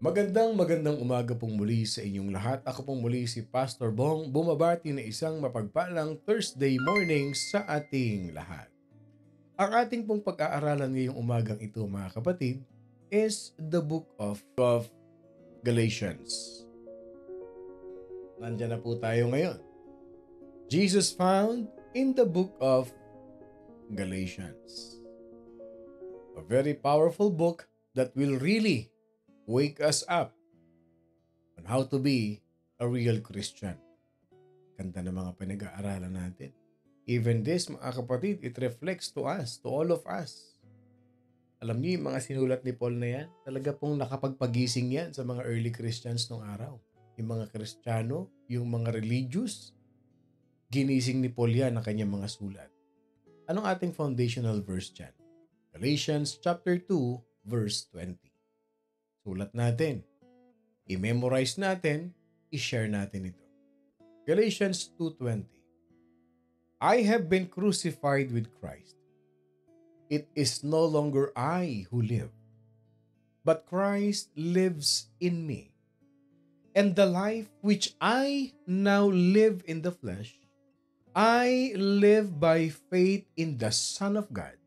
Magandang umaga pong muli sa inyong lahat. Ako pong muli si Pastor Bong, bumabati na isang mapagpalang Thursday morning sa ating lahat. Ang ating pong pag-aaralan ngayong umagang ito mga kapatid is the book of Galatians. Nandiyan na po tayo ngayon. Jesus found in the book of Galatians. A very powerful book that will really wake us up on how to be a real Christian. Ganda ng mga pinag-aaralan natin. Even this, mga kapatid, it reflects to us, to all of us. Alam niyo yung mga sinulat ni Paul na yan? Talaga pong nakapagpagising yan sa mga early Christians nung araw. Yung mga Kristiyano, yung mga religious, ginising ni Paul yan ang kanyang mga sulat. Anong ating foundational verse dyan? Galatians chapter 2, verse 20. Sulat natin. I-memorize natin, i-share natin ito. Galatians 2:20. I have been crucified with Christ. It is no longer I who live, but Christ lives in me. And the life which I now live in the flesh, I live by faith in the Son of God,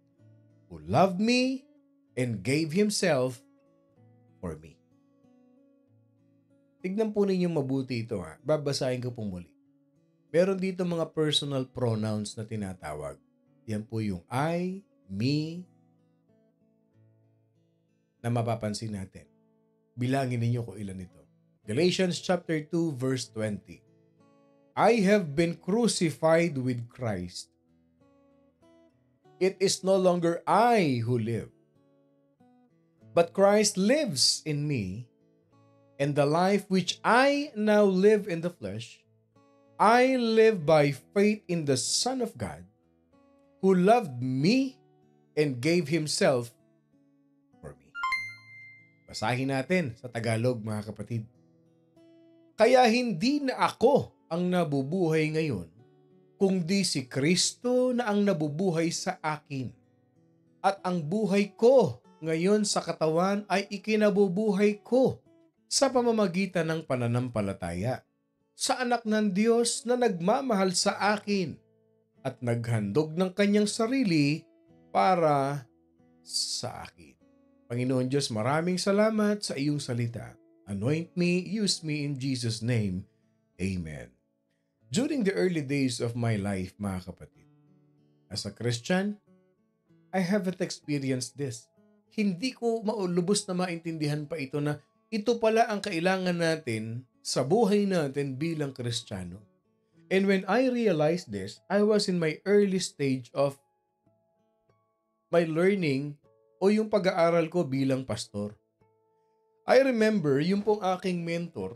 who loved me and gave Himself for me. Tignan po ninyo mabuti ito ha. Babasahin ko pong muli. Meron dito mga personal pronouns na tinatawag. Yan po yung I, me, na mapapansin natin. Bilangin ninyo kung ilan ito. Galatians chapter 2 verse 20. I have been crucified with Christ. It is no longer I who live, but Christ lives in me. And the life which I now live in the flesh, I live by faith in the Son of God, who loved me and gave Himself for me. Basahin natin sa Tagalog, mga kapatid. Kaya hindi na ako ang nabubuhay ngayon, kundi si Kristo na ang nabubuhay sa akin. At ang buhay ko ngayon sa katawan ay ikinabubuhay ko sa pamamagitan ng pananampalataya sa anak ng Diyos na nagmamahal sa akin at naghandog ng kanyang sarili para sa akin. Panginoon Diyos, maraming salamat sa iyong salita. Anoint me, use me in Jesus' name. Amen. During the early days of my life, mga kapatid, as a Christian, I haven't experienced this. Hindi ko maulubos na maintindihan pa ito na ito pala ang kailangan natin sa buhay natin bilang Kristiyano. And when I realized this, I was in my early stage of my learning o yung pag-aaral ko bilang pastor. I remember yung pong aking mentor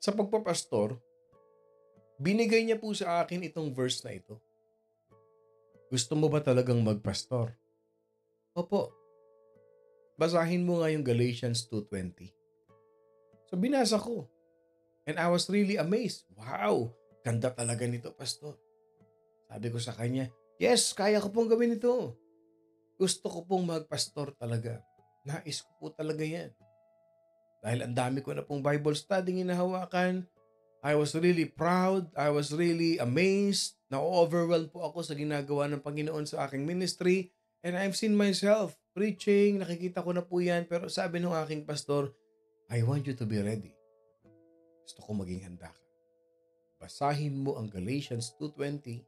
sa pagpapastor, binigay niya po sa akin itong verse na ito. Gusto mo ba talagang magpastor? Opo. Basahin mo nga yung Galatians 2:20. So binasa ko. And I was really amazed. Wow, ganda talaga nito, pastor. Sabi ko sa kanya, yes, kaya ko pong gawin ito. Gusto ko pong magpastor talaga. Nais ko po talaga yan. Dahil ang dami ko na pong Bible studying hinahawakan, I was really proud, I was really amazed, na-overwhelmed po ako sa ginagawa ng Panginoon sa aking ministry, and I've seen myself preaching, nakikita ko na po yan, pero sabi ng aking pastor, I want you to be ready. Gusto ko maging handa ka. Basahin mo ang Galatians 2:20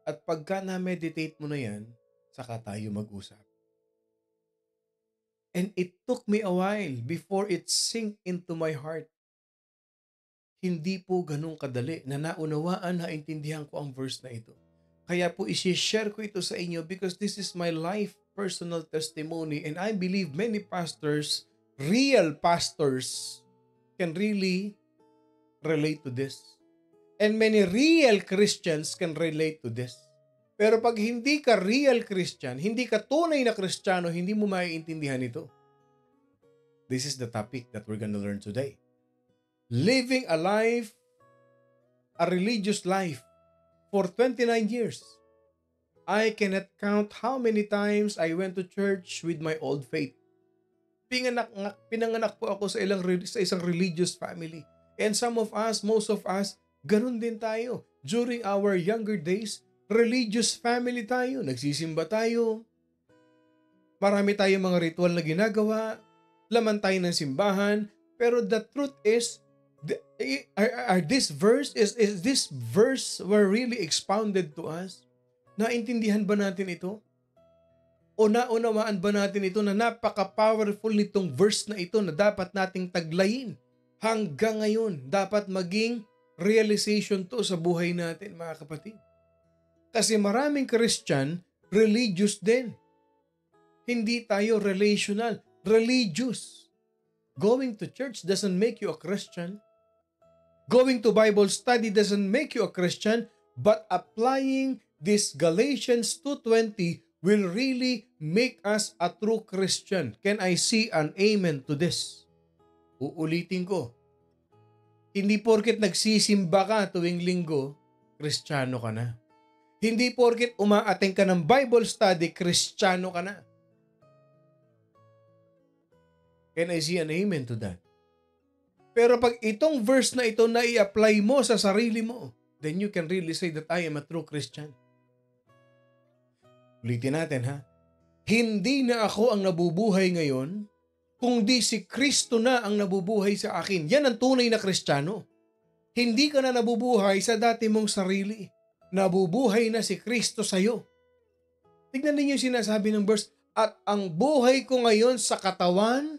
at pagka na-meditate mo na yan, saka tayo mag-usap. And it took me a while before it sank into my heart. Hindi po ganun kadali na naunawaan, naintindihan ko ang verse na ito. Kaya po isi-share ko ito sa inyo because this is my life personal testimony and I believe many pastors, real pastors, can really relate to this. And many real Christians can relate to this. Pero pag hindi ka real Christian, hindi ka tunay na Kristiyano, hindi mo maiintindihan ito. This is the topic that we're gonna learn today. Living a life, a religious life, for 29 years. I cannot count how many times I went to church with my old faith. Pinanganak po ako sa isang religious family. And some of us, most of us, ganun din tayo. During our younger days, religious family tayo. Nagsisimba tayo. Marami tayong mga ritual na ginagawa. Laman tayo ng simbahan. Pero the truth is, is this verse were really expounded to us? Naintindihan ba natin ito? O naunawaan ba natin ito na napaka-powerful nitong verse na ito na dapat nating taglayin? Hanggang ngayon, dapat maging realization to sa buhay natin, mga kapatid. Kasi maraming Christian, religious din. Hindi tayo relational, religious. Going to church doesn't make you a Christian. Going to Bible study doesn't make you a Christian, but applying this Galatians 2:20 will really make us a true Christian. Can I see an amen to this? Uulitin ko. Hindi porket nagsisimba ka tuwing linggo, Kristiyano ka na. Hindi porket umaattend ka ng Bible study, Kristiyano ka na. Can I see an amen to that? Pero pag itong verse na ito na i-apply mo sa sarili mo, then you can really say that I am a true Christian. Ulitin natin ha. Hindi na ako ang nabubuhay ngayon, kundi si Kristo na ang nabubuhay sa akin. Yan ang tunay na Kristiyano. Hindi ka na nabubuhay sa dati mong sarili. Nabubuhay na si Kristo sa'yo. Tignan ninyo yung sinasabi ng verse, at ang buhay ko ngayon sa katawan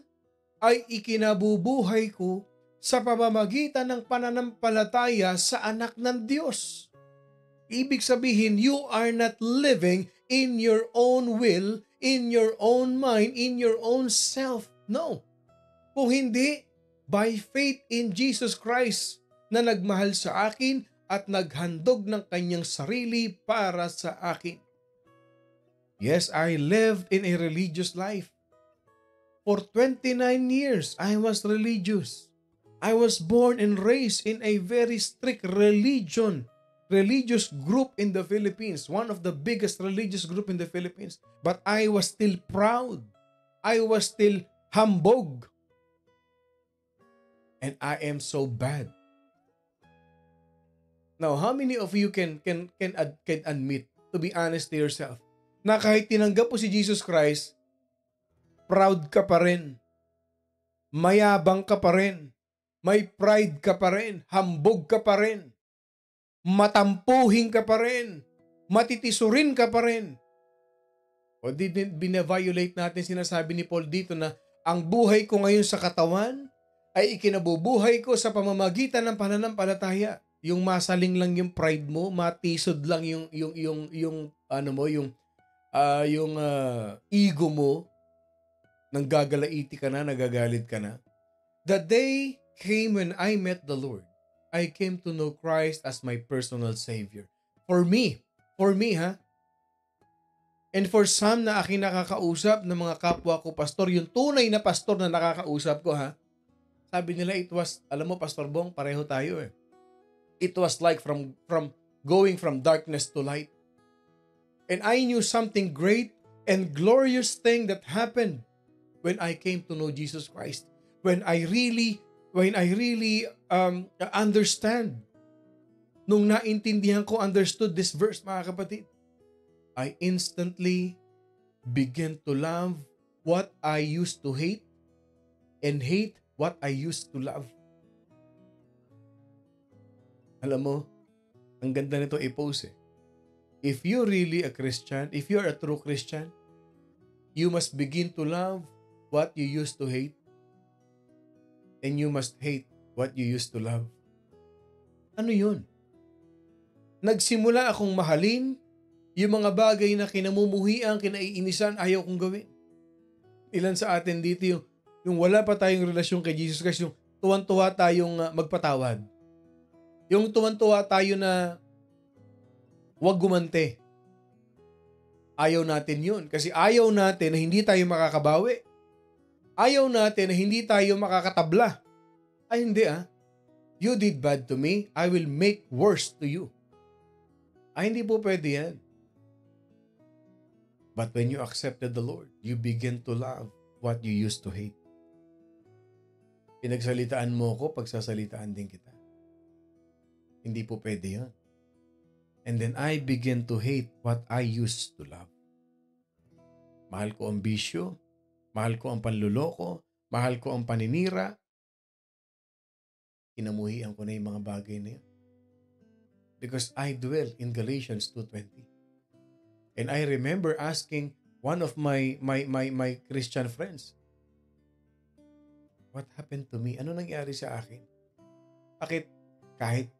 ay ikinabubuhay ko sa pamamagitan ng pananampalataya sa anak ng Diyos. Ibig sabihin, you are not living in your own will, in your own mind, in your own self. No. Kung hindi, by faith in Jesus Christ na nagmahal sa akin at naghandog ng kanyang sarili para sa akin. Yes, I lived in a religious life. For 29 years, I was religious. I was born and raised in a very strict religious group in the Philippines, one of the biggest religious group in the Philippines. But I was still proud. I was still humbled. And I am so bad. Now, how many of you can admit, to be honest to yourself, na kahit tinanggap po si Jesus Christ, proud ka pa rin, mayabang ka pa rin, may pride ka pa rin, hambog ka pa rin, matampuhin ka pa rin, matitisurin ka pa rin. O bina-violate natin sinasabi ni Paul dito na ang buhay ko ngayon sa katawan ay ikinabubuhay ko sa pamamagitan ng pananampalataya. Yung masaling lang yung pride mo, matisod lang yung ego mo, nang gagalaiti ka na, nagagalit ka na. The day came when I met the Lord. I came to know Christ as my personal Savior. For me ha. And for some na aking nakakausap ng mga kapwa ko pastor, yung tunay na pastor na nakakausap ko ha, sabi nila it was, alam mo Pastor Bong, pareho tayo eh. It was like from going from darkness to light. And I knew something great and glorious thing that happened when I came to know Jesus Christ. When I really understand. Nung naintindihan ko, understood this verse, mga kapatid, I instantly began to love what I used to hate and hate what I used to love. Alam mo, ang ganda nito i-post eh. If you're really a Christian, if you're a true Christian, you must begin to love what you used to hate, and you must hate what you used to love. Ano yun? Nagsimula akong mahalin yung mga bagay na kinamumuhian, kinaiinisan, ayaw kong gawin. Ilan sa atin dito yung wala pa tayong relasyon kay Jesus Christ, yung tuwan-tuwa tayong magpatawad. Yung tuwan-tuwa tayo na huwag gumante. Ayaw natin yun. Kasi ayaw natin na hindi tayo makakabawi. Ayaw natin na hindi tayo makakatabla. Ay hindi You did bad to me, I will make worse to you. Ay hindi po pwede yan. But when you accepted the Lord, you begin to love what you used to hate. Pinagsalitaan mo ko, pagsasalitaan din kita. Hindi po pwede yun. And then I begin to hate what I used to love. Mahal ko ang bisyo, mahal ko ang panluloko, mahal ko ang paninira. Kinamuhian ko na yung mga bagay na yun. Because I dwell in Galatians 2:20. And I remember asking one of my Christian friends, what happened to me? Ano nangyari sa akin? Bakit kahit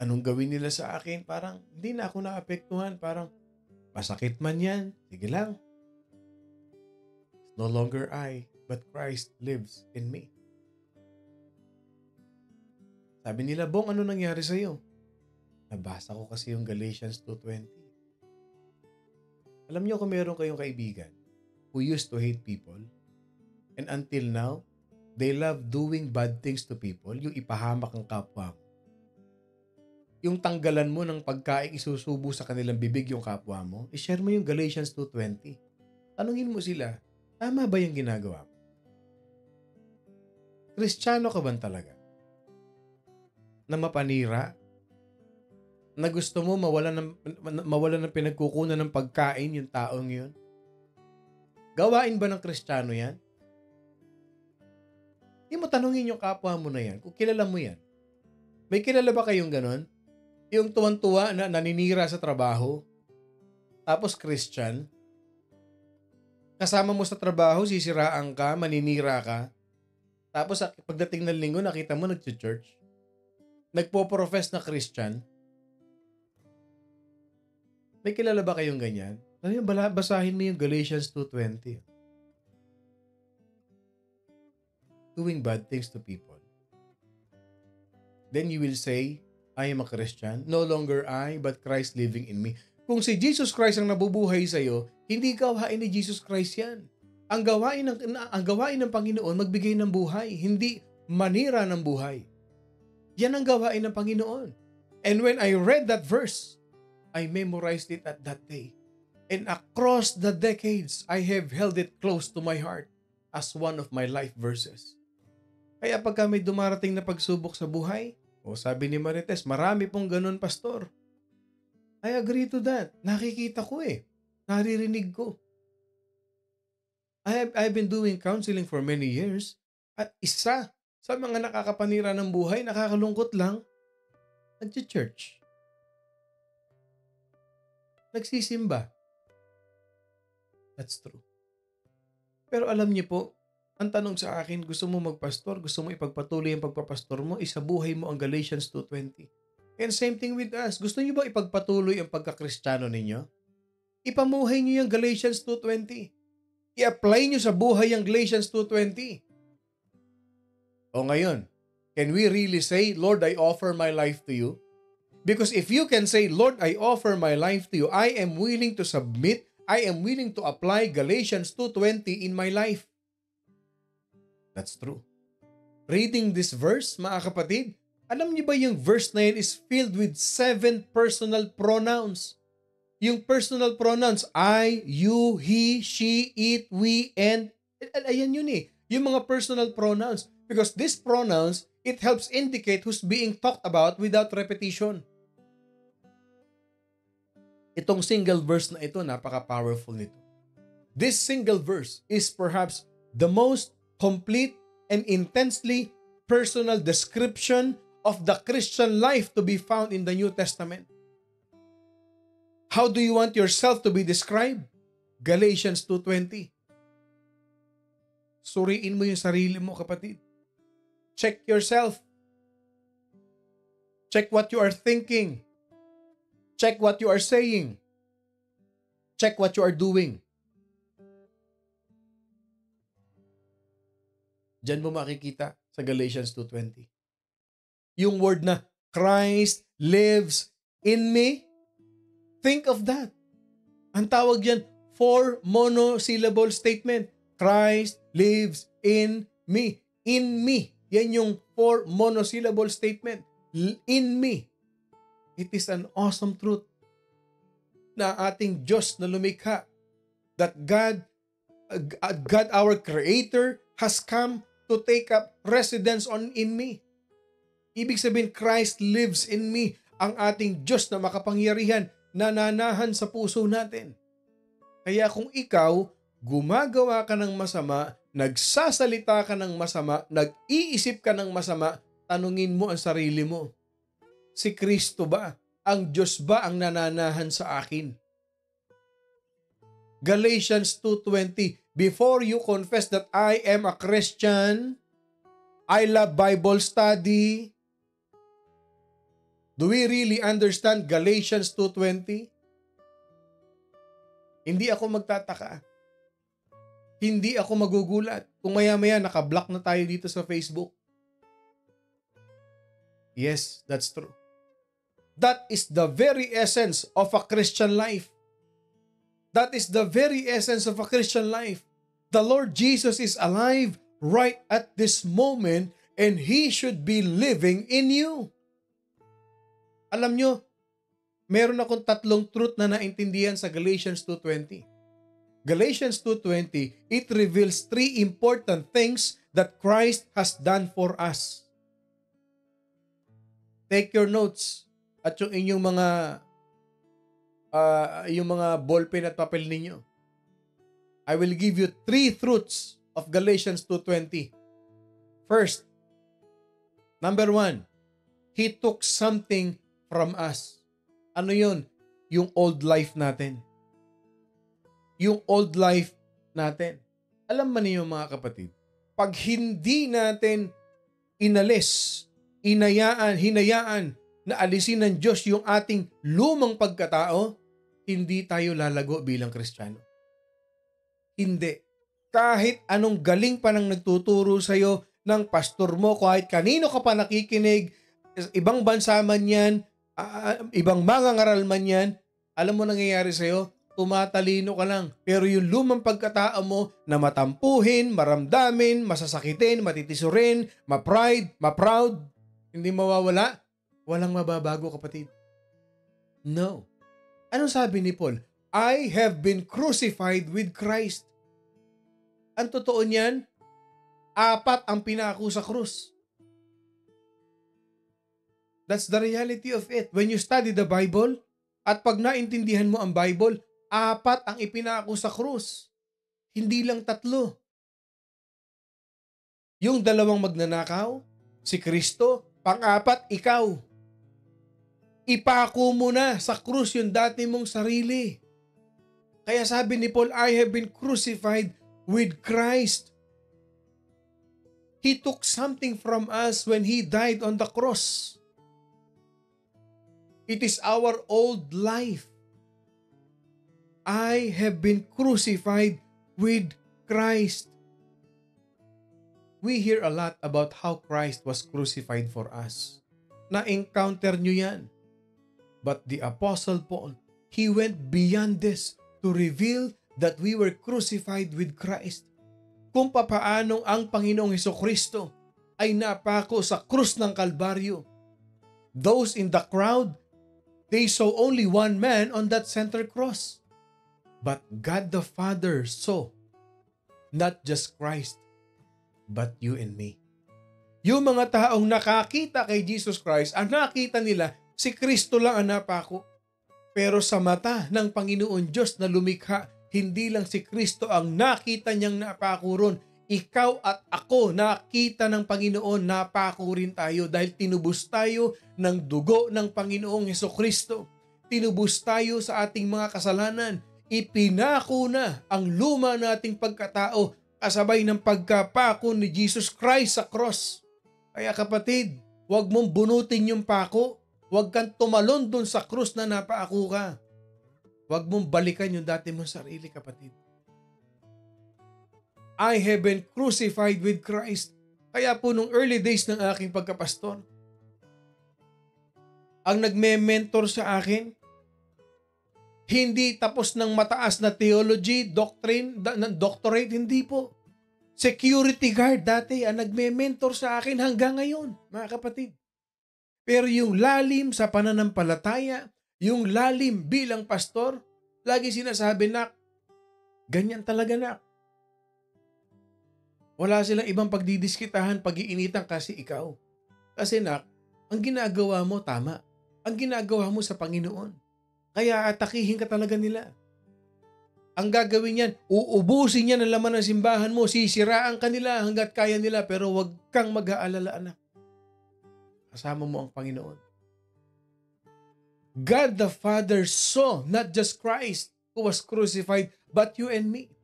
anong gawin nila sa akin, parang hindi na ako naapektuhan. Parang masakit man yan, sige lang. It's no longer I, but Christ lives in me. Sabi nila, Bong, ano nangyari sa'yo? Nabasa ko kasi yung Galatians 2:20. Alam niyo kung meron kayong kaibigan who used to hate people and until now, they love doing bad things to people, yung ipahamak ang kapwa mo. Yung tanggalan mo ng pagkain, isusubo sa kanilang bibig yung kapwa mo, i-share mo yung Galatians 2:20. Tanungin mo sila, tama ba yung ginagawa mo? Kristiyano ka ba talaga? Na mapanira? Na gusto mo mawalan ng pinagkukunan ng pagkain yung taong yun? Gawain ba ng Kristiyano yan? Hindi mo tanungin yung kapwa mo na yan kung kilala mo yan. May kilala ba kayong ganon? Yung tuwan-tuwa na naninira sa trabaho, tapos Christian, kasama mo sa trabaho, sisiraan ka, maninira ka, tapos pagdating ng linggo, nakita mo nag-church, nagpo-profess na Christian. May kilala ba kayong ganyan? Basahin mo yung Galatians 2:20. Doing bad things to people. Then you will say, I am a Christian. No longer I, but Christ living in me. Kung si Jesus Christ ang nabubuhay sa'yo, hindi gawain ni Jesus Christ yan. Ang gawain ng Panginoon, magbigay ng buhay, hindi manira ng buhay. Yan ang gawain ng Panginoon. And when I read that verse, I memorized it at that day. And across the decades, I have held it close to my heart as one of my life verses. Kaya pagka may dumarating na pagsubok sa buhay, sabi ni Marites, marami pong ganun, Pastor. I agree to that. Nakikita ko naririnig ko. I've been doing counseling for many years at isa sa mga nakakapanira ng buhay, nakakalungkot lang, nag-church. Nagsisimba. That's true. Pero alam niyo po, ang tanong sa akin, gusto mo magpastor, gusto mo ipagpatuloy ang pagpapastor mo, isabuhay mo ang Galatians 2:20. And same thing with us. Gusto niyo ba ipagpatuloy ang pagkakristyano ninyo? Ipamuhay niyo yung Galatians 2:20. I-apply niyo sa buhay ang Galatians 2:20. O ngayon, can we really say, Lord, I offer my life to you? Because if you can say, Lord, I offer my life to you, I am willing to submit, I am willing to apply Galatians 2:20 in my life. That's true. Reading this verse, mga kapatid, alam niyo ba yung verse na yun is filled with 7 personal pronouns? Yung personal pronouns, I, you, he, she, it, we, and, ayan yun yung mga personal pronouns. Because these pronouns, it helps indicate who's being talked about without repetition. Itong single verse na ito, napaka-powerful nito. This single verse is perhaps the most complete and intensely personal description of the Christian life to be found in the New Testament. How do you want yourself to be described? Galatians 2:20. Suriin mo yung sarili mo, kapatid. Check yourself. Check what you are thinking. Check what you are saying. Check what you are doing. Diyan mo makikita sa Galatians 2:20. Yung word na, Christ lives in me. Think of that. Ang tawag yan, 4 monosyllable statement. Christ lives in me. In me. Yan yung 4 monosyllable statement. In me. It is an awesome truth na ating Diyos na lumikha, that God our Creator has come to take up residence in me. Ibig sabihin, Christ lives in me. Ang ating Diyos na makapangyarihan, nananahan sa puso natin. Kaya kung ikaw, gumagawa ka ng masama, nagsasalita ka ng masama, nag-iisip ka ng masama, tanungin mo ang sarili mo. Si Kristo ba? Ang Diyos ba ang nananahan sa akin? Galatians 2:20, before you confess that I am a Christian, I love Bible study. Do we really understand Galatians 2:20? Hindi ako magtataka. Hindi ako magugulat kung maya-maya naka-block na tayo dito sa Facebook. Yes, that's true. That is the very essence of a Christian life. That is the very essence of a Christian life. The Lord Jesus is alive right at this moment and He should be living in you. Alam nyo, meron akong tatlong truth na naintindihan sa Galatians 2:20. Galatians 2:20, it reveals three important things that Christ has done for us. Take your notes at yung inyong mga ballpen at papel ninyo. I will give you three truths of Galatians 2:20. First, number 1, He took something from us. Ano yun? Yung old life natin. Yung old life natin. Alam mo niyo mga kapatid, pag hindi natin inalis, hinayaan na alisin ng Diyos yung ating lumang pagkatao, hindi tayo lalago bilang Kristiyano. Hindi. Kahit anong galing pa nang nagtuturo sa'yo ng pastor mo, kahit kanino ka pa nakikinig, ibang bansa man yan, ibang mangangaral man yan, alam mo nangyayari sa'yo, tumatalino ka lang. Pero yung lumang pagkatao mo na matampuhin, maramdamin, masasakitin, matitisurin, ma-proud, hindi mawawala, walang mababago kapatid. No. Anong sabi ni Paul? I have been crucified with Christ. Ang totoo niyan, 4 ang pinako sa krus. That's the reality of it. When you study the Bible, at pag naintindihan mo ang Bible, 4 ang ipinako sa krus. Hindi lang 3. Yung 2 magnanakaw, si Kristo, pang-4, ikaw. Ipako mo na sa krus yung dati mong sarili. Kaya sabi ni Paul, I have been crucified with Christ. He took something from us when He died on the cross. It is our old life. I have been crucified with Christ. We hear a lot about how Christ was crucified for us. Na-encounter nyo yan. But the Apostle Paul, he went beyond this to reveal that we were crucified with Christ. Kung papaanong ang Panginoong Hesukristo ay napako sa krus ng Kalbaryo. Those in the crowd, they saw only one man on that center cross. But God the Father saw not just Christ, but you and me. Yung mga taong nakakita kay Jesus Christ, ang nakita nila, si Kristo lang ang napako. Pero sa mata ng Panginoon Diyos na lumikha, hindi lang si Kristo ang nakita niyang napako ron. Ikaw at ako nakita ng Panginoon, napako rin tayo dahil tinubos tayo ng dugo ng Panginoong Hesukristo. Tinubos tayo sa ating mga kasalanan. Ipinako na ang luma nating pagkatao kasabay ng pagkapako ni Jesus Christ sa cross. Kaya kapatid, huwag mong bunutin yung pako. Huwag kang tumalon dun sa krus na napaako ka. Huwag mong balikan yung dati mong sarili, kapatid. I have been crucified with Christ. Kaya po nung early days ng aking pagkapastor, ang nagme-mentor sa akin, hindi tapos ng mataas na theology, doctorate, hindi po. Security guard dati ang nagme-mentor sa akin hanggang ngayon, mga kapatid. Pero yung lalim sa pananampalataya, yung lalim bilang pastor, lagi sinasabi, nak, ganyan talaga, nak. Wala silang ibang pagdidiskitahan, pag-iinitan kasi ikaw. Kasi ang ginagawa mo tama. Ang ginagawa mo sa Panginoon. Kaya atakihin ka talaga nila. Ang gagawin niyan, uubusin niya ng laman ng simbahan mo, sisiraan ka nila hanggat kaya nila, pero huwag kang mag-aalala, anak. Kasama mo ang Panginoon. God the Father saw not just Christ who was crucified, but you and me.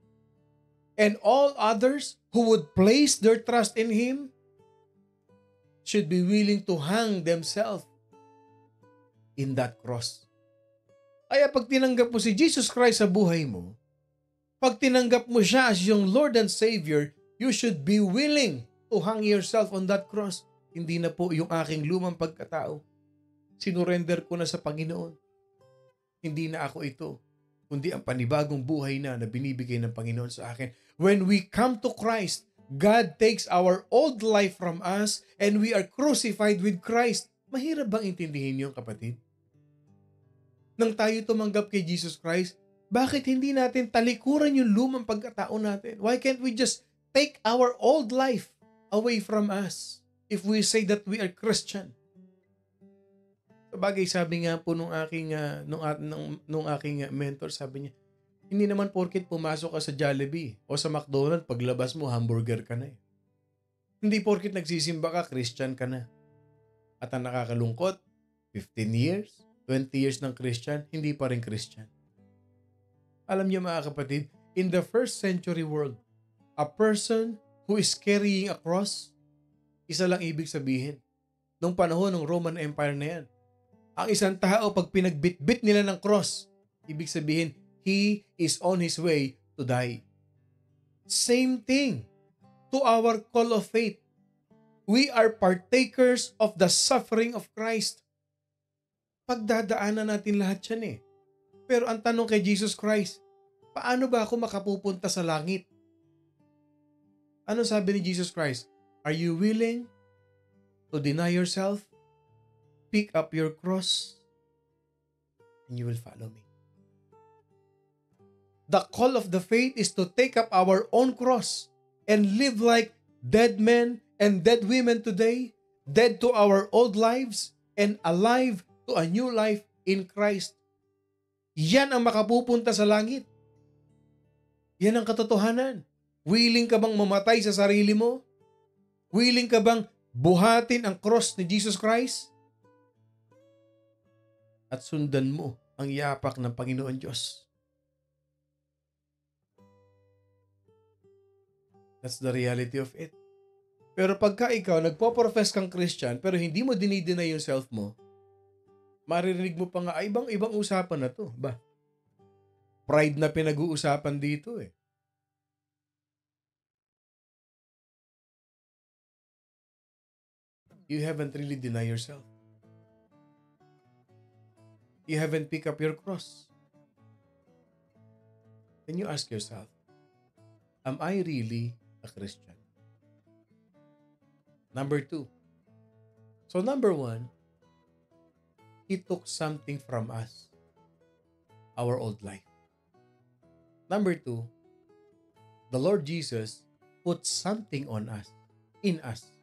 And all others who would place their trust in Him should be willing to hang themselves in that cross. Kaya pag tinanggap mo si Jesus Christ sa buhay mo, pag tinanggap mo siya as yung Lord and Savior, you should be willing to hang yourself on that cross. Hindi na po yung aking lumang pagkatao. Sinurrender ko na sa Panginoon. Hindi na ako ito, kundi ang panibagong buhay na binibigay ng Panginoon sa akin. When we come to Christ, God takes our old life from us and we are crucified with Christ. Mahirap bang intindihin yun, kapatid? Nang tayo tumanggap kay Jesus Christ, bakit hindi natin talikuran yung lumang pagkatao natin? Why can't we just take our old life away from us if we say that we are Christian? Sabagay, sabi nga po nung aking mentor, sabi niya, hindi naman porket pumasok ka sa Jollibee o sa McDonald's, paglabas mo, hamburger ka na eh. Hindi porket nagsisimba ka, Christian ka na. At ang nakakalungkot, 15 years, 20 years ng Christian, hindi pa rin Christian. Alam niyo mga kapatid, in the first century world, a person who is carrying a cross, isa lang ibig sabihin. Nung panahon ng Roman Empire na yan, ang isang tao pag pinagbitbit nila ng cross, ibig sabihin, he is on his way to die. Same thing to our call of faith. We are partakers of the suffering of Christ. Pagdadaanan natin lahat yan eh. Pero ang tanong kay Jesus Christ, paano ba ako makapupunta sa langit? Ano sabi ni Jesus Christ? Are you willing to deny yourself? Pick up your cross and you will follow me. The call of the faith is to take up our own cross and live like dead men and dead women today, dead to our old lives and alive to a new life in Christ. Yan ang makapupunta sa langit. Yan ang katotohanan. Willing ka bang mamatay sa sarili mo? Willing ka bang buhatin ang cross ni Jesus Christ? At sundan mo ang yapak ng Panginoon Diyos. That's the reality of it. Pero pagka ikaw nagpo-profess kang Christian pero hindi mo dinideny yung self mo, maririnig mo pa nga, ay ibang usapan na to. Ba? Pride na pinag-uusapan dito eh. You haven't really denied yourself. You haven't picked up your cross. Can you ask yourself, am I really a Christian? Number 2. So number 1, He took something from us, our old life. Number 2, the Lord Jesus put something on us, in us.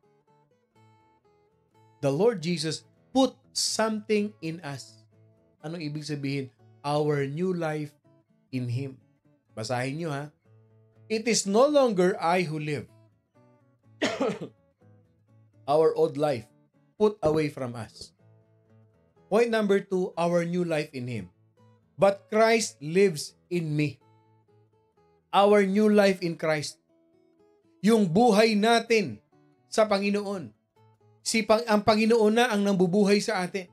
The Lord Jesus put something in us. Anong ibig sabihin? Our new life in Him. Basahin nyo ha. It is no longer I who live. Our old life put away from us. Point number 2, our new life in Him. But Christ lives in me. Our new life in Christ. Yung buhay natin sa Panginoon. Ang Panginoon na ang nambubuhay sa atin.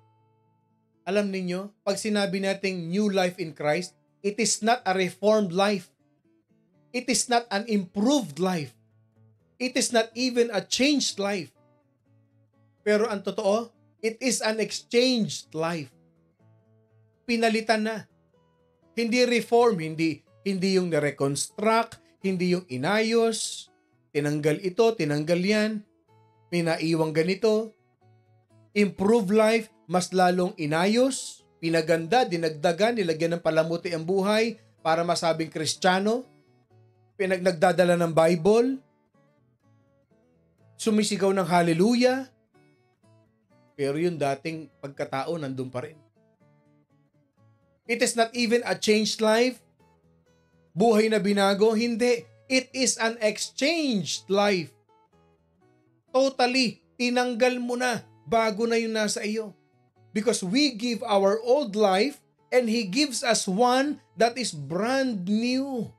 Alam ninyo, pag sinabi nating new life in Christ, it is not a reformed life. It is not an improved life. It is not even a changed life. Pero ang totoo, it is an exchanged life. Pinalitan na. Hindi reform, hindi yung na-reconstruct, hindi yung inayos, tinanggal ito, tinanggal yan, may naiwang ganito. Improve life, mas lalong inayos, pinaganda, dinagdagan, nilagyan ng palamuti ang buhay para masabing Kristiyano, nagdadala ng Bible, sumisigaw ng hallelujah, pero yung dating pagkatao nandun pa rin. It is not even a changed life, buhay na binago, hindi. It is an exchanged life. Totally, tinanggal mo na, bago na yung nasa iyo. Because we give our old life and He gives us one that is brand new.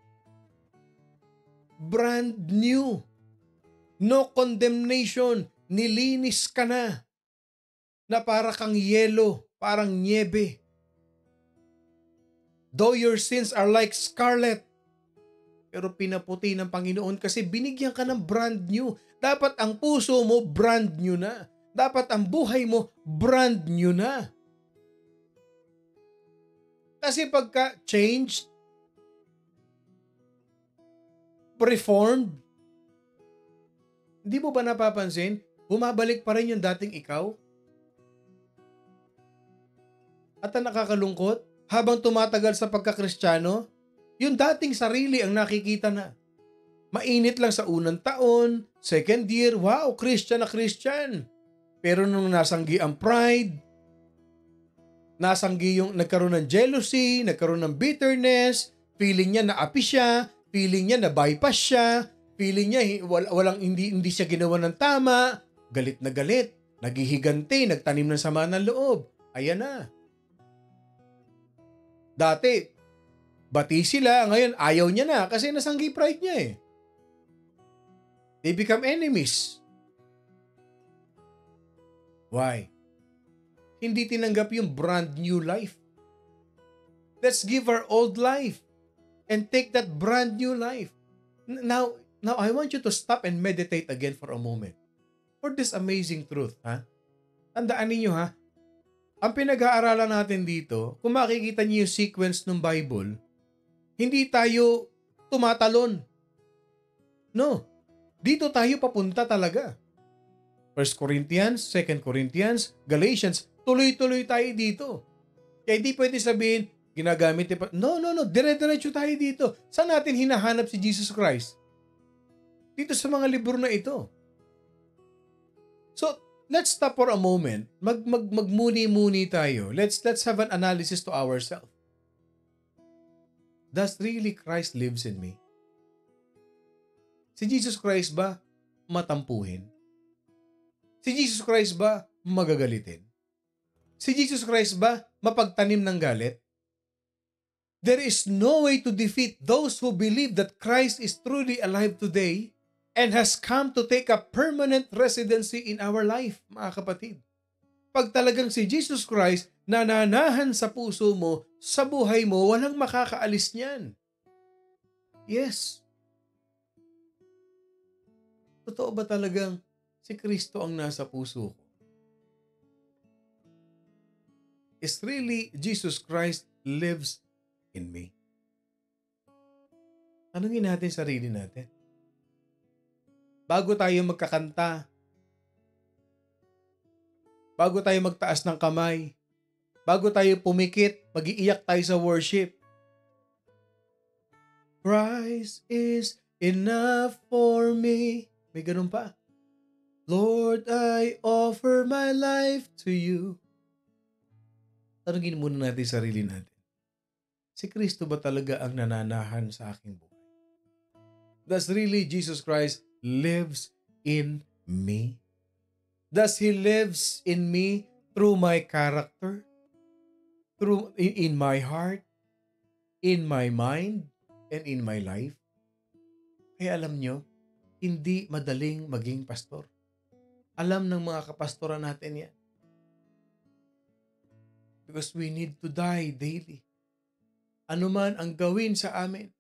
Brand new. No condemnation. Nilinis ka na. Na para kang yelo, parang niebe. Though your sins are like scarlet, pero pinaputi ng Panginoon kasi binigyan ka ng brand new. Dapat ang puso mo brand new na. Dapat ang buhay mo brand new na. Kasi pagka changed, reformed, hindi mo ba napapansin, bumabalik pa rin yung dating ikaw? At ang nakakalungkot, habang tumatagal sa pagkakristyano, yung dating sarili ang nakikita na. Mainit lang sa unang taon, second year, wow, Christian na Christian. Pero nung nasanggi ang pride, nasanggi yung nagkaroon ng jealousy, nagkaroon ng bitterness, feeling niya na-api siya, feeling niya na-bypass siya, feeling niya hindi siya ginawa ng tama, galit na galit, naghihiganti, nagtanim ng sama ng loob. Ayan na. Dati, bati sila, ngayon ayaw niya na kasi nasanggi pride niya eh. They become enemies. Why? Hindi tinanggap yung brand new life. Let's give our old life and take that brand new life. Now I want you to stop and meditate again for a moment. For this amazing truth, ha? Tandaan ninyo, ha? Ang pinag-aaralan natin dito, kung makikita niyo yung sequence ng Bible, hindi tayo tumatalon. No. Dito tayo papunta talaga. 1 Corinthians, 2 Corinthians, Galatians, tuloy-tuloy tayo dito. Kaya hindi pwede sabihin, ginagamit pa. No. Dire-diretso tayo dito. Saan natin hinahanap si Jesus Christ? Dito sa mga libro na ito. So, let's stop for a moment. Magmuni-muni tayo. Let's have an analysis to ourselves. Does really Christ lives in me? Si Jesus Christ ba matampuhin? Si Jesus Christ ba magagalitin? Si Jesus Christ ba mapagtanim ng galit? There is no way to defeat those who believe that Christ is truly alive today and has come to take a permanent residency in our life, mga kapatid. Pag talagang si Jesus Christ nananahan sa puso mo, sa buhay mo, walang makakaalis niyan. Yes. Totoo ba talagang si Kristo ang nasa puso ko? Is really Jesus Christ lives in me? Tanungin natin sarili natin. Bago tayo magkakanta, bago tayo magtaas ng kamay, bago tayo pumikit, mag-iiyak tayo sa worship. Christ is enough for me. May ganun pa. Lord, I offer my life to you. Tanungin muna natin sarili natin. Si Kristo ba talaga ang nananahan sa aking buhay? Does really Jesus Christ lives in me? Does He lives in me through my character? Through in my heart? In my mind? And in my life? Kaya alam nyo, hindi madaling maging pastor. Alam ng mga kapastoran natin yan. Because we need to die daily. Ano man ang gawin sa amin,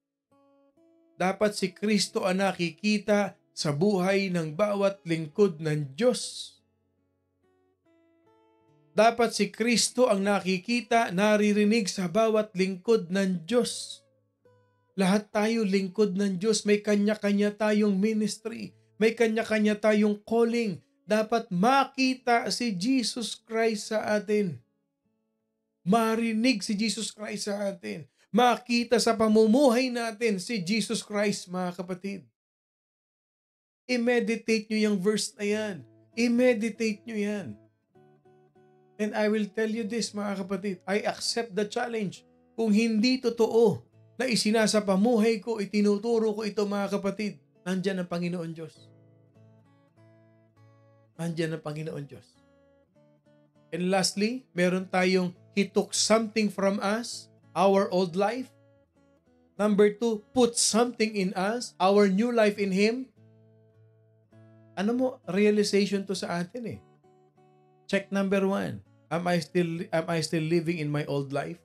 dapat si Kristo ang nakikita sa buhay ng bawat lingkod ng Diyos. Dapat si Kristo ang nakikita, naririnig sa bawat lingkod ng Diyos. Lahat tayo lingkod ng Diyos. May kanya-kanya tayong ministry. May kanya-kanya tayong calling. Dapat makita si Jesus Christ sa atin. Marinig si Jesus Christ sa atin. Makita sa pamumuhay natin si Jesus Christ, mga kapatid. I-meditate nyo yung verse na yan. I-meditate nyo yan. And I will tell you this, mga kapatid, I accept the challenge. Kung hindi totoo na isinasapamuhay ko, itinuturo ko ito, mga kapatid, nandyan ang Panginoon Diyos. Nandyan ang Panginoon Diyos. And lastly, meron tayong He took something from us, our old life. Number 2, put something in us, our new life in Him. Ano mo, realization to sa atin eh. Check number 1. Am I still living in my old life?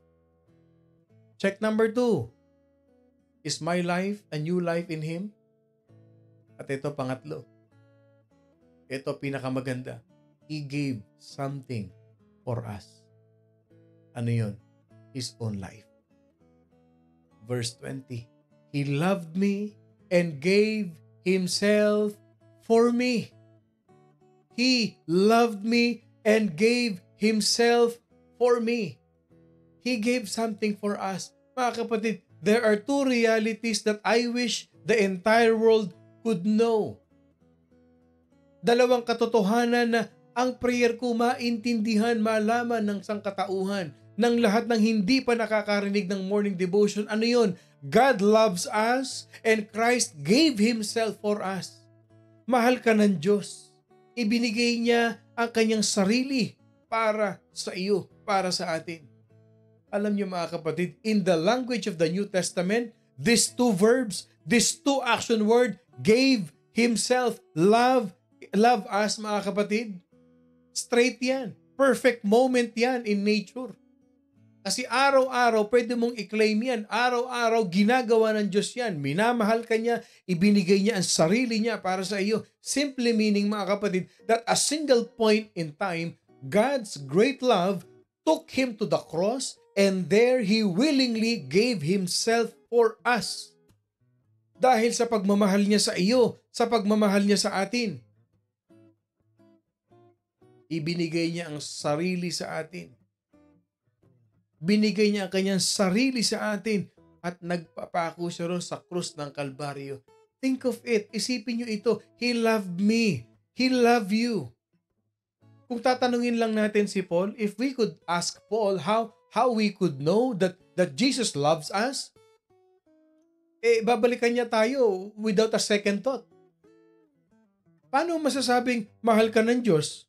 Check number 2. Is my life a new life in Him? At ito pangatlo. Ito pinakamaganda. He gave something for us. Ano yun? His own life. Verse 20. He loved me and gave Himself for me. He loved me and gave Himself for me. He gave something for us. Mga kapatid, there are two realities that I wish the entire world could know. Dalawang katotohanan na ang prayer ko maintindihan, malaman ng sangkatauhan, ng lahat ng hindi pa nakakarinig ng morning devotion. Ano yun? God loves us and Christ gave Himself for us. Mahal ka ng Diyos. Ibinigay niya ang kanyang sarili para sa iyo, para sa atin. Alam niyo mga kapatid, in the language of the New Testament, these two verbs, these two action word, gave Himself, love us mga kapatid. Straight yan. Perfect moment yan in nature. Kasi araw-araw pwede mong i-claim yan. Araw-araw ginagawa ng Diyos yan. Minamahal ka niya, ibinigay niya ang sarili niya para sa iyo. Simply meaning mga kapatid, that a single point in time, God's great love took Him to the cross and there He willingly gave Himself for us. Dahil sa pagmamahal niya sa iyo, sa pagmamahal niya sa atin. Ibinigay niya ang sarili sa atin. Binigay niya ang kanyang sarili sa atin at nagpapako siya ron sa krus ng Kalbaryo. Think of it. Isipin niyo ito. He loved me. He loved you. Kung tatanungin lang natin si Paul, if we could ask Paul how we could know that Jesus loves us, babalikan niya tayo without a second thought. Paano masasabing mahal ka ng Diyos?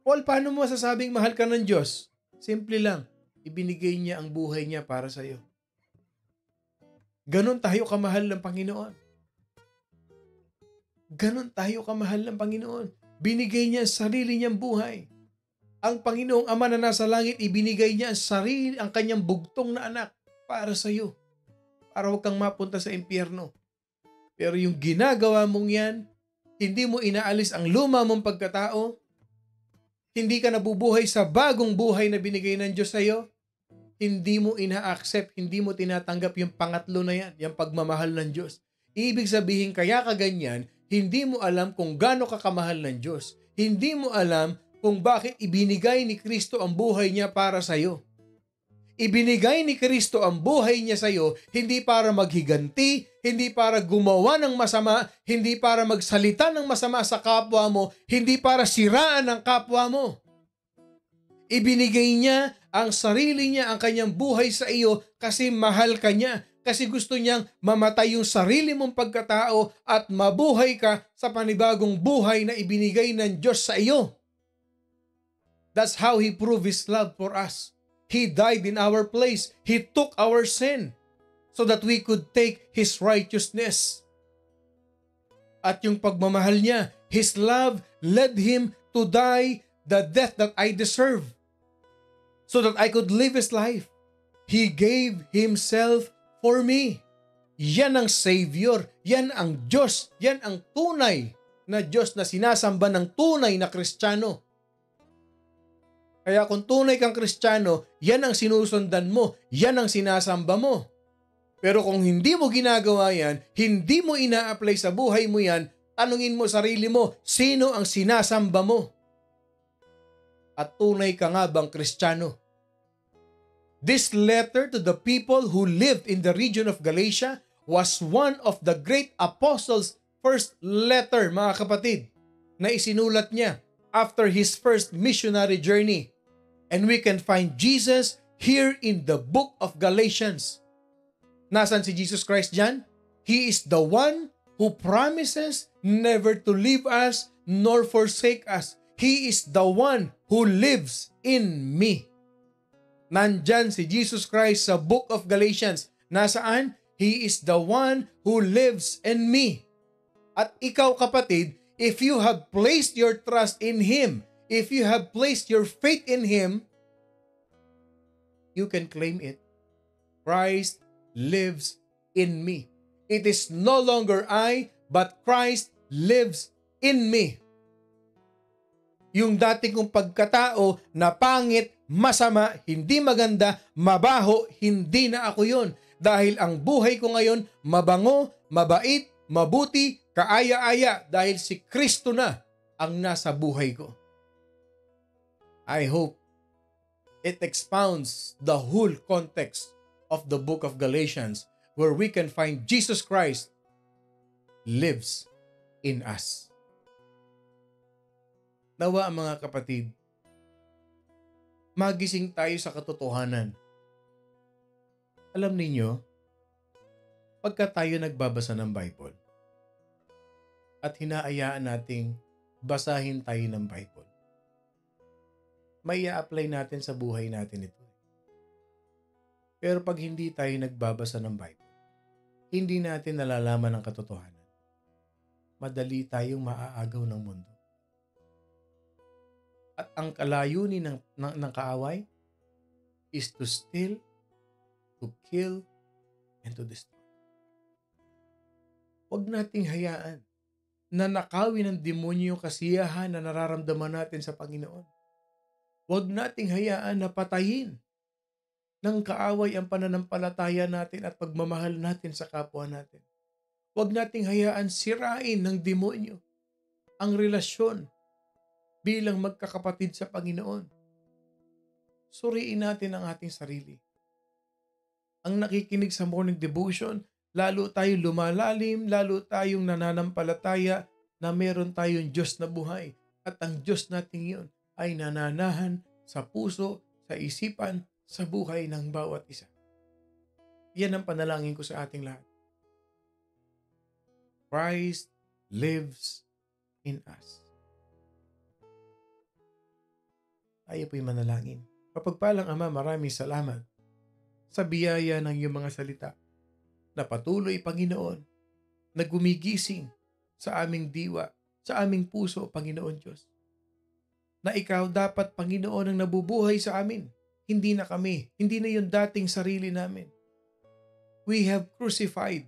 Paul, paano mo masasabing mahal ka ng Diyos? Simple lang. Ibinigay niya ang buhay niya para sa iyo. Ganon tayo kamahal ng Panginoon. Ganon tayo kamahal ng Panginoon. Binigay niya ang sarili niyang buhay. Ang Panginoong Ama na nasa langit, ibinigay niya ang kanyang bugtong na anak para sa iyo. Para huwag kang mapunta sa impyerno. Pero yung ginagawa mong yan, hindi mo inaalis ang luma mong pagkatao, hindi ka nabubuhay sa bagong buhay na binigay ng Diyos sa iyo, hindi mo ina-accept, hindi mo tinatanggap yung pangatlo na yan, yung pagmamahal ng Diyos. Ibig sabihin, kaya ka ganyan, hindi mo alam kung gaano ka kamahal ng Diyos. Hindi mo alam kung bakit ibinigay ni Kristo ang buhay niya para sa iyo. Ibinigay ni Kristo ang buhay niya sa iyo, hindi para maghiganti, hindi para gumawa ng masama, hindi para magsalita ng masama sa kapwa mo, hindi para siraan ang kapwa mo. Ibinigay niya ang sarili niya, ang kanyang buhay sa iyo kasi mahal ka niya, kasi gusto niyang mamatay yung sarili mong pagkatao at mabuhay ka sa panibagong buhay na ibinigay ng Diyos sa iyo. That's how He proved His love for us. He died in our place. He took our sin so that we could take His righteousness. At yung pagmamahal niya, His love led Him to die the death that I deserve so that I could live His life. He gave Himself for me. Yan ang Savior. Yan ang Diyos. Yan ang tunay na Diyos na sinasamba ng tunay na Kristiyano. Kaya kung tunay kang Kristiyano, yan ang sinusundan mo, yan ang sinasamba mo. Pero kung hindi mo ginagawa yan, hindi mo ina-apply sa buhay mo yan, tanungin mo sarili mo, sino ang sinasamba mo? At tunay ka nga bang Kristiyano? This letter to the people who lived in the region of Galatia was one of the great apostles first letter, mga kapatid, na isinulat niya after his first missionary journey. And we can find Jesus here in the book of Galatians. Nasaan si Jesus Christ dyan? He is the one who promises never to leave us nor forsake us. He is the one who lives in me. Nandyan si Jesus Christ sa book of Galatians. Nasaan? He is the one who lives in me. At ikaw, kapatid, if you have placed your trust in Him, if you have placed your faith in Him, you can claim it. Christ lives in me. It is no longer I, but Christ lives in me. Yung dating kong pagkatao na pangit, masama, hindi maganda, mabaho, hindi na ako yun. Dahil ang buhay ko ngayon, mabango, mabait, mabuti, kaaya-aya dahil si Kristo na ang nasa buhay ko. I hope it expounds the whole context of the book of Galatians where we can find Jesus Christ lives in us. Nawa, mga kapatid, magising tayo sa katotohanan. Alam ninyo, pagka tayo nagbabasa ng Bible at hinaayaan nating basahin tayo ng Bible, may i-apply natin sa buhay natin ito. Pero pag hindi tayo nagbabasa ng Bible, hindi natin nalalaman ang katotohanan. Madali tayong maaagaw ng mundo. At ang kalayunin ng kaaway is to steal, to kill, and to destroy. Huwag nating hayaan na nakawin ng demonyo yung kasiyahan na nararamdaman natin sa Panginoon. Huwag nating hayaan na patayin ng kaaway ang pananampalataya natin at pagmamahal natin sa kapwa natin. Huwag nating hayaan sirain ng demonyo ang relasyon bilang magkakapatid sa Panginoon. Suriin natin ang ating sarili. Ang nakikinig sa morning devotion, lalo tayong lumalalim, lalo tayong nananampalataya na meron tayong Diyos na buhay. At ang Diyos natin yun ay nananahan sa puso, sa isipan, sa buhay ng bawat isa. Yan ang panalangin ko sa ating lahat. Christ lives in us. Tayo po'y manalangin. Mapagpalang Ama, maraming salamat sa biyaya ng iyong mga salita na patuloy, Panginoon, na gumigising sa aming diwa, sa aming puso, Panginoon Diyos. Na ikaw dapat, Panginoon, ang nabubuhay sa amin. Hindi na kami, hindi na yung dating sarili namin. We have crucified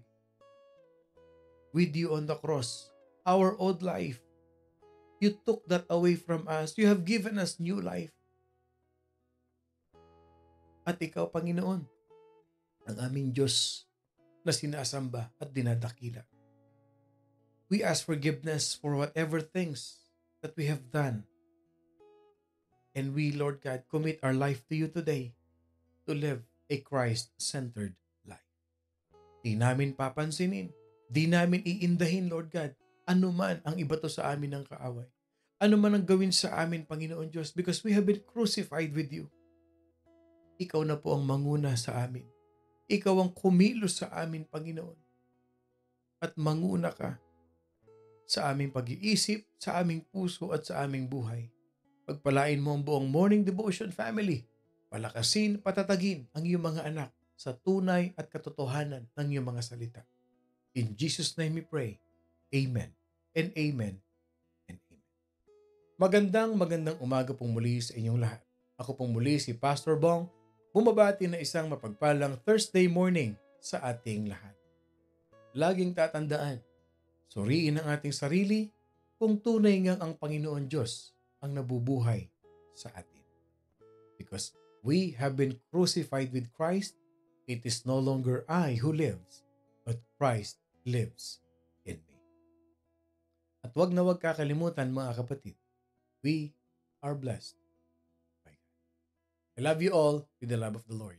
with you on the cross our old life. You took that away from us. You have given us new life. At ikaw, Panginoon, ang aming Diyos na sinasamba at dinadakila. We ask forgiveness for whatever things that we have done. And we, Lord God, commit our life to you today to live a Christ-centered life. Di namin papansinin, di namin iindahin, Lord God, anuman ang ibato sa amin ng kaaway. Anuman ang gawin sa amin, Panginoon Diyos, because we have been crucified with you. Ikaw na po ang manguna sa amin. Ikaw ang kumilos sa amin, Panginoon. At manguna ka sa aming pag-iisip, sa aming puso at sa aming buhay. Pagpalain mo ang buong Morning Devotion family. Palakasin, patatagin ang iyong mga anak sa tunay at katotohanan ng iyong mga salita. In Jesus' name we pray. Amen and amen and amen. Magandang umaga pong muli sa inyong lahat. Ako pong muli si Pastor Bong, bumabati na isang mapagpalang Thursday morning sa ating lahat. Laging tatandaan, suriin ang ating sarili kung tunay ngang ang Panginoon Diyos ang nabubuhay sa atin. Because we have been crucified with Christ, it is no longer I who lives, but Christ lives in me. At wag na wag kakalimutan, mga kapatid, we are blessed by God. I love you all with the love of the Lord.